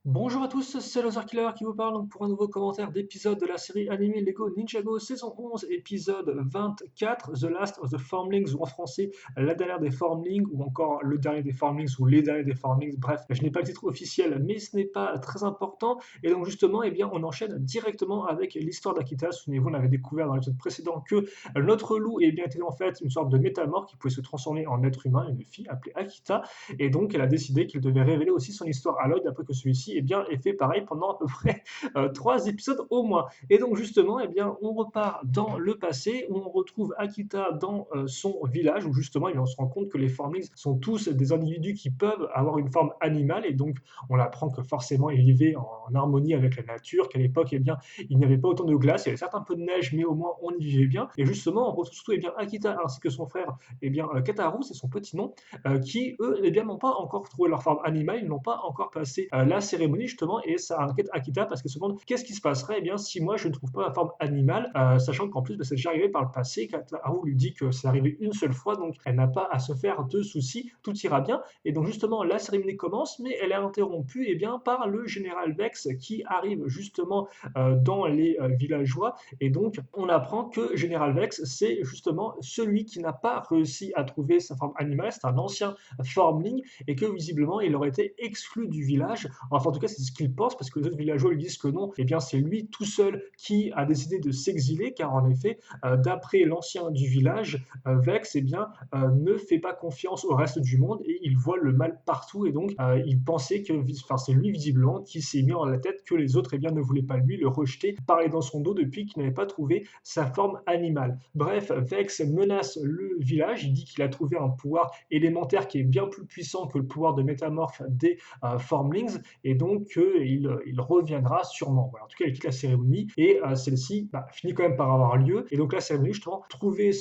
Bonjour à tous, c'est Lothar Killer qui vous parle donc pour un nouveau commentaire d'épisode de la série animée Lego Ninjago saison 11, épisode 24, The Last of the Formlings, ou en français La dernière des Formlings, ou encore Le dernier des Formlings, ou Les derniers des Formlings. Bref, je n'ai pas le titre officiel, mais ce n'est pas très important. Et donc justement, eh bien, on enchaîne directement avec l'histoire d'Akita. Souvenez-vous, on avait découvert dans l'épisode précédent que notre loup eh bien, était en fait une sorte de métamorphe qui pouvait se transformer en être humain, une fille appelée Akita. Et donc, elle a décidé qu'il devait révéler aussi son histoire à Lloyd, après que celui-ci eh bien, ait fait pareil pendant à peu près 3 épisodes au moins. Et donc, justement, eh bien, on repart dans le passé, où on retrouve Akita dans son village, où justement, eh bien, on se rend compte que les Formlings sont tous des individus qui peuvent avoir une forme animale, et donc, on apprend que forcément, ils vivaient en harmonie avec la nature, qu'à l'époque, eh bien, il n'y avait pas autant de glace, il y avait certes un peu de neige, mais au moins, on y vivait bien. Et justement, on retrouve surtout eh bien, Akita ainsi que son frère, eh bien, Kataharu, c'est son petit nom, qui, eux, eh bien, n'ont pas encore trouvé leur forme animale, ils n'ont pas encore passé la cérémonie, justement, et ça inquiète Akita parce qu'elle se demande qu'est-ce qui se passerait eh bien, si moi je ne trouve pas ma forme animale, sachant qu'en plus, bah, c'est déjà arrivé par le passé. Kataharu lui dit que c'est arrivé une seule fois, donc elle n'a pas à se faire de soucis, tout ira bien. Et donc, justement, la cérémonie commence, mais elle est interrompue eh bien, par le général Vex qui arrive justement dans les villageois. Et donc, on apprend que Général Vex, c'est justement celui qui n'a pas réussi à trouver sa forme animale, c'est un ancien Formling, et que visiblement, il aurait été exclu du village. Enfin, en tout cas, c'est ce qu'il pense, parce que les autres villageois lui disent que non, eh bien, c'est lui tout seul qui a décidé de s'exiler, car en effet, d'après l'ancien du village, Vex, eh bien, ne fait pas confiance au reste du monde, et il voit le mal partout, et donc, il pensait que, enfin, c'est lui visiblement qui s'est mis en la tête que les autres, eh bien, ne voulaient pas lui, le rejeter, parler dans son dos depuis qu'il n'avait pas trouvé sa forme animale. Bref, Vex menace le village, il dit qu'il a trouvé un pouvoir élémentaire qui est bien plus puissant que le pouvoir de métamorphe des Formlings, et donc il reviendra sûrement. Voilà, en tout cas, il quitte la cérémonie, et celle-ci finit quand même par avoir lieu. Et donc la cérémonie, justement, trouver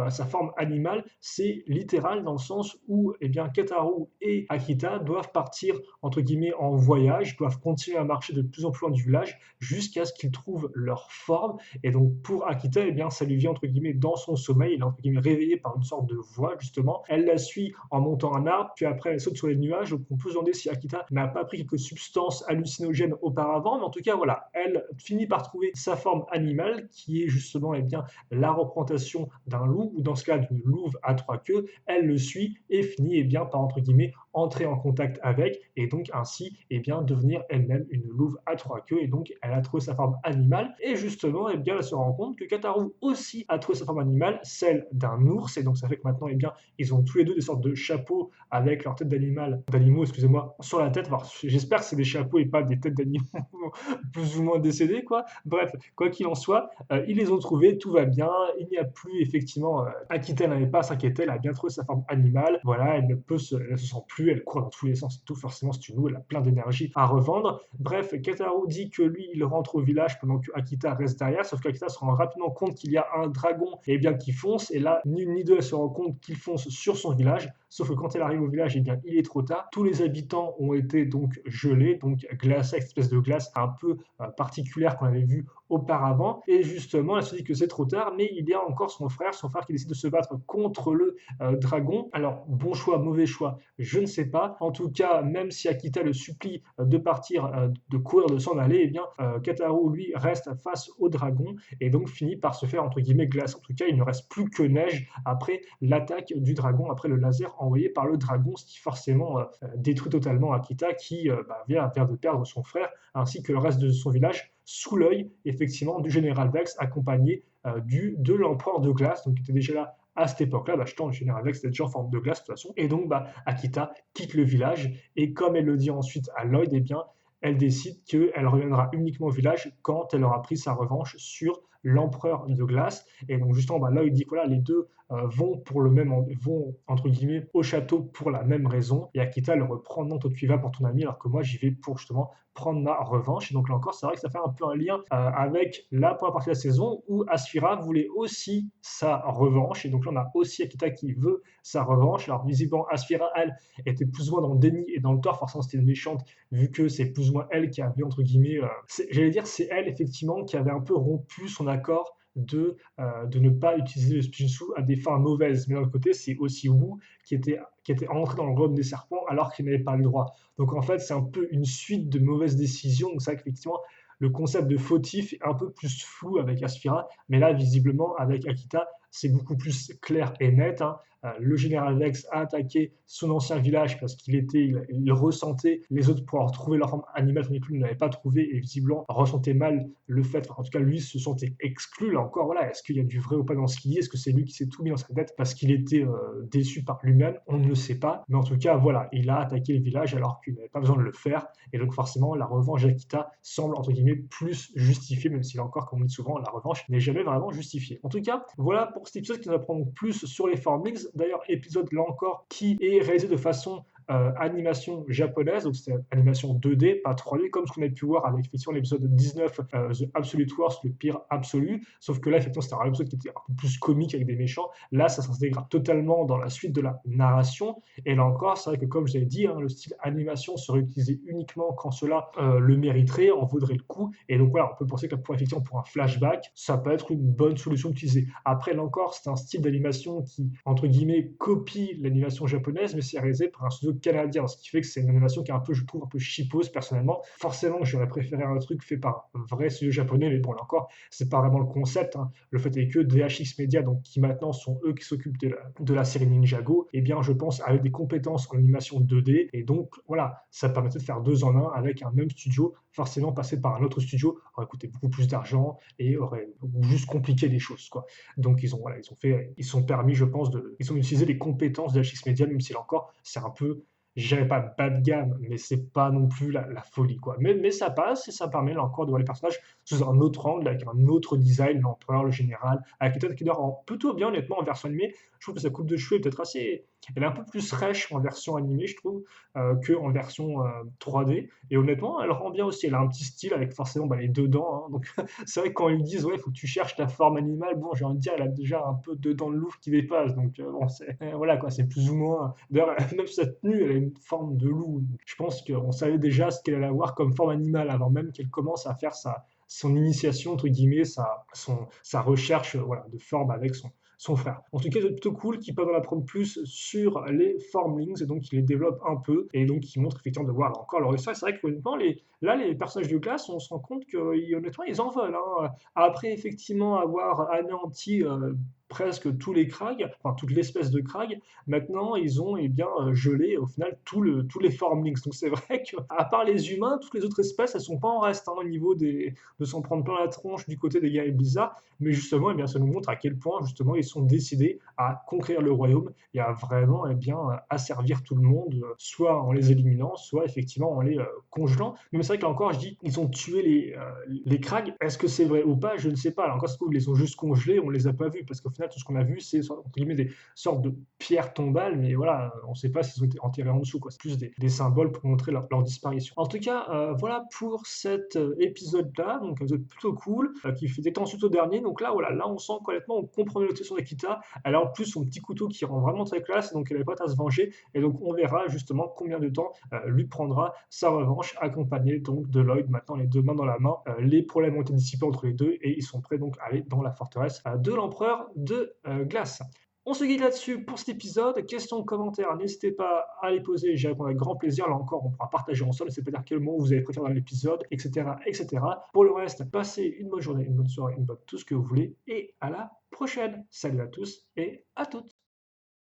sa forme animale, c'est littéral dans le sens où eh bien, Kataharu et Akita doivent partir entre guillemets en voyage, doivent continuer à marcher de plus en plus loin du village jusqu'à ce qu'ils trouvent leur forme. Et donc pour Akita, eh bien, ça lui vient entre guillemets dans son sommeil, il est entre guillemets réveillé par une sorte de voix justement. Elle la suit en montant un arbre, puis après elle saute sur les nuages. Donc on peut se demander si Akita n'a pas pris quelques substances hallucinogènes auparavant, mais en tout cas voilà, elle finit par trouver sa forme animale qui est justement eh bien, la représentation d'un loup, ou dans ce cas d'une louve à 3 queues. Elle le suit et finit eh bien, par entre guillemets entrer en contact avec, et donc ainsi eh bien, devenir elle-même une louve à 3 queues, et donc elle a trouvé sa forme animale. Et justement eh bien, elle se rend compte que Kataharu aussi a trouvé sa forme animale, celle d'un ours, et donc ça fait que maintenant eh bien, ils ont tous les deux des sortes de chapeaux avec leur tête d'animaux, excusez-moi, sur la tête. Alors, j'espère que c'est des chapeaux et pas des têtes d'animaux plus ou moins décédés, quoi. Bref, quoi qu'il en soit, ils les ont trouvés, tout va bien. Il n'y a plus effectivement, Akita n'avait pas à s'inquiéter, elle a bien trouvé sa forme animale. Voilà, elle se sent plus, elle court dans tous les sens et tout. Forcément, c'est une loup, elle a plein d'énergie à revendre. Bref, Kataharu dit que lui, il rentre au village pendant que Akita reste derrière, sauf qu'Akita se rend rapidement compte qu'il y a un dragon et bien qui fonce, et là, ni une ni deux, elle se rend compte qu'il fonce sur son village. Sauf que quand elle arrive au village, eh bien, il est trop tard. Tous les habitants ont été donc gelés, donc glacés avec cette espèce de glace un peu particulière qu'on avait vue auparavant. Et justement, elle se dit que c'est trop tard, mais il y a encore son frère qui décide de se battre contre le dragon. Alors, bon choix, mauvais choix, je ne sais pas. En tout cas, même si Akita le supplie de partir, de courir, de s'en aller, eh bien, Kataharu, lui, reste face au dragon, et donc finit par se faire, entre guillemets, glace. En tout cas, il ne reste plus que neige après l'attaque du dragon, après le laser envoyé par le dragon, ce qui forcément détruit totalement Akita, qui vient de perdre son frère, ainsi que le reste de son village, sous l'œil effectivement du général Vex, accompagné de l'empereur de glace, donc qui était déjà là à cette époque-là. Justement, le général Vex était déjà en forme de glace de toute façon. Et donc Akita quitte le village, et comme elle le dit ensuite à Lloyd, eh bien, elle décide qu'elle reviendra uniquement au village quand elle aura pris sa revanche sur l'empereur de glace. Et donc justement, là, il dit que voilà, les deux vont entre guillemets au château pour la même raison. Et Akita le reprend: non, toi tu y vas pour ton ami, alors que moi j'y vais pour justement prendre ma revanche. Et donc là encore, c'est vrai que ça fait un peu un lien avec la première partie de la saison où Asphira voulait aussi sa revanche. Et donc là, on a aussi Akita qui veut sa revanche. Alors visiblement, Asphira, elle, était plus ou moins dans le déni et dans le tort. Forcément, c'était une méchante, vu que c'est plus ou moins elle qui avait, entre guillemets, j'allais dire, c'est elle, effectivement, qui avait un peu rompu son accord de ne pas utiliser le Spinsu à des fins mauvaises. Mais d'un autre côté, c'est aussi Wu qui était entré dans le royaume des serpents alors qu'il n'avait pas le droit. Donc en fait, c'est un peu une suite de mauvaises décisions. Donc c'est vrai qu'effectivement, le concept de fautif est un peu plus flou avec Asphyra, mais là, visiblement, avec Akita, c'est beaucoup plus clair et net, hein. Le général Vex a attaqué son ancien village parce il ressentait les autres pour avoir trouvé leur forme animale, tandis que lui ne l'avait pas trouvé et visiblement ressentait mal le fait, enfin, en tout cas lui se sentait exclu. Là encore, voilà, est-ce qu'il y a du vrai ou pas dans ce qu'il dit? Est-ce que c'est lui qui s'est tout mis dans sa tête parce qu'il était déçu par lui-même? On ne le sait pas, mais en tout cas, voilà, il a attaqué le village alors qu'il n'avait pas besoin de le faire. Et donc forcément, la revanche d'Akita semble, entre guillemets, plus justifiée, même si là encore, comme on dit souvent, la revanche n'est jamais vraiment justifiée. En tout cas, voilà pour cet épisode qui nous apprend plus sur les Formlings. D'ailleurs, épisode là encore qui est réalisé de façon animation japonaise, donc c'est animation 2D, pas 3D, comme ce qu'on a pu voir avec effectivement l'épisode 19, The Absolute Worst, le pire absolu, sauf que là, effectivement, c'était un épisode qui était un peu plus comique avec des méchants. Là, ça s'intègre totalement dans la suite de la narration, et là encore, c'est vrai que comme je l'ai dit, hein, le style animation serait utilisé uniquement quand cela le mériterait, en vaudrait le coup, et donc voilà, on peut penser que pour, effectivement, pour un flashback, ça peut être une bonne solution d'utiliser. Après, là encore, c'est un style d'animation qui, entre guillemets, copie l'animation japonaise, mais c'est réalisé par un studio canadien, ce qui fait que c'est une animation qui est un peu, je trouve, un peu cheapose personnellement. Forcément, j'aurais préféré un truc fait par un vrai studio japonais, mais bon, là encore, c'est pas vraiment le concept, hein. Le fait est que DHX Media, donc qui maintenant sont eux qui s'occupent de la série Ninjago, eh bien, je pense, avaient des compétences en animation 2D, et donc, voilà, ça permettait de faire deux en un avec un même studio. Forcément, passer par un autre studio aurait coûté beaucoup plus d'argent et aurait juste compliqué les choses, quoi. Donc, ils sont permis, je pense, ils ont utilisé les compétences de DHX Media, même si là encore, c'est un peu, je dirais pas bas de gamme, mais c'est pas non plus la folie, quoi. Mais ça passe et ça permet là encore de voir les personnages sous un autre angle, avec un autre design, l'empereur, le général, avec Ethan qui dort plutôt bien, honnêtement, en version animée. Je trouve que sa coupe de cheveux est peut-être assez. Elle est un peu plus rêche en version animée, je trouve, qu'en version 3D. Et honnêtement, elle rend bien aussi. Elle a un petit style avec forcément les deux dents, hein. Donc, c'est vrai que quand ils disent, ouais, il faut que tu cherches ta forme animale, bon, j'ai envie de dire, elle a déjà un peu deux dents de louve qui dépassent. Donc, bon, voilà, quoi, c'est plus ou moins. D'ailleurs, même sa tenue, elle a une forme de loup. Je pense qu'on savait déjà ce qu'elle allait avoir comme forme animale avant même qu'elle commence à faire son initiation, entre guillemets, sa recherche voilà, de forme avec son frère. En tout cas, c'est plutôt cool qu'il peuvent en apprendre plus sur les Formlings, et donc il les développe un peu, et donc il montre effectivement de voir là, encore leur histoire. C'est vrai que honnêtement, les personnages de classe, on se rend compte qu'honnêtement, ils en veulent, hein. Après, effectivement, avoir anéanti presque tous les Krags, enfin toute l'espèce de Krag, maintenant ils ont eh bien, gelé au final tous les Formlings. Donc c'est vrai qu'à part les humains, toutes les autres espèces, elles sont pas en reste, hein, au niveau de s'en prendre plein la tronche du côté des guerriers Blizzard, mais justement, eh bien, ça nous montre à quel point justement ils sont décidés à conquérir le royaume et à vraiment eh bien, asservir tout le monde, soit en les éliminant, soit effectivement en les congelant. Mais c'est vrai que là encore, je dis, ils ont tué les Krags. Est-ce que c'est vrai ou pas? Je ne sais pas. Alors encore, ça se trouve, ils les ont juste congelés, on les a pas vus, parce qu'au final, tout ce qu'on a vu, c'est entre guillemets des sortes de pierres tombales, mais voilà, on ne sait pas s'ils ont été enterrés en dessous, quoi. C'est plus des symboles pour montrer leur disparition. En tout cas, voilà pour cet épisode-là, donc un épisode plutôt cool, qui fait étant suite au dernier. Donc là, voilà, là on sent complètement, on comprend l'obsession d'Akita. Elle a en plus son petit couteau qui rend vraiment très classe, donc elle est prête à se venger. Et donc on verra justement combien de temps lui prendra sa revanche, accompagné donc de Lloyd, maintenant les deux mains dans la main. Les problèmes ont été dissipés entre les deux et ils sont prêts donc à aller dans la forteresse de l'empereur de glace. On se guide là-dessus pour cet épisode. Questions, commentaires, n'hésitez pas à les poser, j'y réponds avec grand plaisir. Là encore, on pourra partager ensemble, c'est pas dire quel mot vous avez préféré dans l'épisode, etc., etc. Pour le reste, passez une bonne journée, une bonne soirée, une bonne tout ce que vous voulez, et à la prochaine. Salut à tous et à toutes.